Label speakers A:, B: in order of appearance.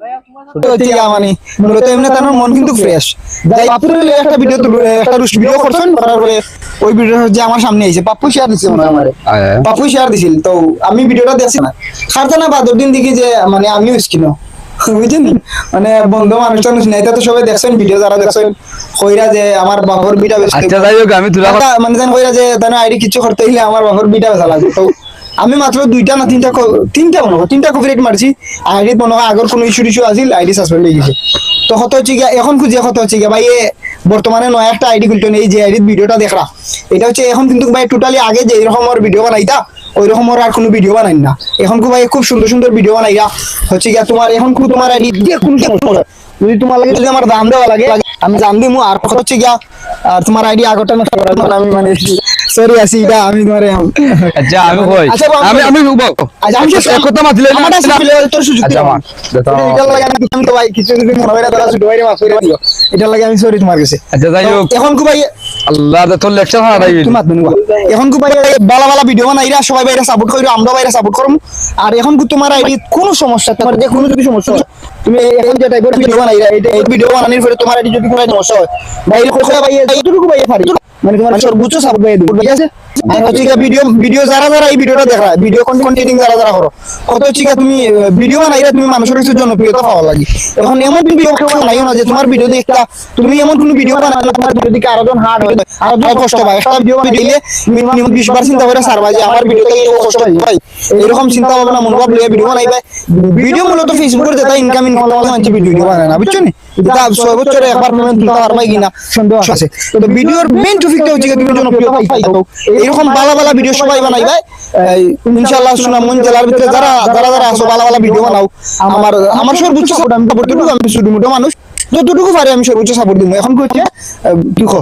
A: মানে মূলত এমনি তার মন কিন্তু ফ্রেশ। যাই পাপ্পুর একটা ভিডিও একটা ভিডিও করছেন, করার পরে ওই ভিডিও যে আমার সামনে আইছে, পাপ্পু শেয়ার দিছে মনে হয় আমারে, পাপ্পু শেয়ার দিছিল, তো আমি ভিডিওটা দেখছি না খারতা না বাদর দিন দেখি যে মানে আমিও স্কিনো বুঝছেন, মানে বন্ধু মানুষটা নাই, তো সবাই দেখছেন ভিডিও, যারা দেখছেন কইরা যে আমার বাপর বিটা বেশ,
B: আচ্ছা যাই হোক আমি তুলা
A: মানে জান কইরা যে তার আইডি কিছু করতে হইলে আমার বাপর বিটা বেশা লাগবে। তো আমি মাত্র দুইটা না তিনটা কপিরাইট মারছি, আইডি মনে হয় আগর কোনো ইস্যু আছিল, আইডি সাসপেন্ড হয়ে গেছে। তো কত হচ্ছে গিয়া এখন খুঁজে কত হচ্ছে গিয়া ভাই বর্তমানে নয় একটা আইডি খুলতে নেই, যে আইডির ভিডিওটা দেখরা এটা হচ্ছে এখন কিন্তু ভাই টোটালি আগে যে এরকম ওর ভিডিও বানাইতা ওই রকম ওর আর কোনো ভিডিও বানাই না, এখন ভাই খুব সুন্দর সুন্দর ভিডিও বানাইয়া হচ্ছে গিয়া তোমার এখন তোমার আইডি দিয়ে কোন যদি তোমার লাগে, যদি আমার দাম দেওয়া লাগে আমি দাম দিমু। আর কথা হচ্ছে গিয়া আর তোমার আইডি আগরটা নষ্ট করার জন্য আমি মানে সরি আছি, এটা আমি তোমার
B: আচ্ছা আমি কই আমি আমি
A: আমি
B: এক কথা মাতিলে
A: আমারটা ছিল তোর সুযোগ
B: আচ্ছা আমার
A: এটা লাগে আমি তো ভাই কিছু যদি মনে হয় না তারা শুধু বাইরে মাফ করে দিও, এটা লাগে আমি সরি তোমার কাছে।
B: আচ্ছা যাই হোক
A: এখন ভাই
B: আল্লাহ তোর লেকচার হারাই
A: তোমার ধন্যবাদ। এখন ভাই বালা বালা ভিডিও বানাইরা সবাই বাইরে সাপোর্ট কইরো, আমরা বাইরে সাপোর্ট করব। আর এখন তোমার আইডি কোনো সমস্যা, তোমার যে কোনো যদি সমস্যা হয় তুমি এখন যে টাইপের ভিডিও বানাইরা এই ভিডিও বানানোর পরে তোমার আইডি যদি কোনো সমস্যা হয় বাইরে কোথায় ভাই এইটুকু ভাই পারি মানে তোমার সর্বোচ্চ সাপোর্ট ভাই দেব, ঠিক আছে? আর হচ্ছে ভিডিও যারা এই ভিডিওটা দেখা ভিডিও কন্টেন্ট যারা করো কত হচ্ছে তুমি ভিডিও বানাইরা তুমি মানুষের কাছে জনপ্রিয়তা পাওয়া লাগে। এখন এমন ভিডিও বানাইও না যে তোমার ভিডিও দেখতা তুমি এমন কোন ভিডিও বানাইলে তোমার ভিডিও দিকে আরো জন হার্ড হয়, আরো জন কষ্ট পায়। একটা ভিডিও বানাইলে মিনিমাম 20 বার চিন্তা করে সারবা যে আমার ভিডিওতে এই কষ্ট পাই ভাই, এরকম চিন্তা ভাবনা মনোভাব নিয়ে ভিডিও বানাইবে। ভিডিও মূলত ফেসবুকের যেটা ইনকামিং মানুষ ভিডিও বানায় না, বুঝছো নি? এটা 6 বছরে একবার পেমেন্ট দিতে পারবাই কিনা সন্দেহ আছে। তো ভিডিওর মেইন টপিকটা হচ্ছে তুমি জনপ্রিয়তা পাইতো, এরকম বালা বালা ভিডিও সবাই বানাইবে ইনশাআল্লাহ। সুনামগঞ্জ জেলার ভিতরে যারা আছো বালা বালা ভিডিও বানাও, আমার সর্বোচ্চ সাপোর্ট আমি ছোট মোটো মানুষ, যতটুকু পারি আমি সর্বোচ্চ সাপোর্ট দিব। এখন কি হচ্ছে দুঃখ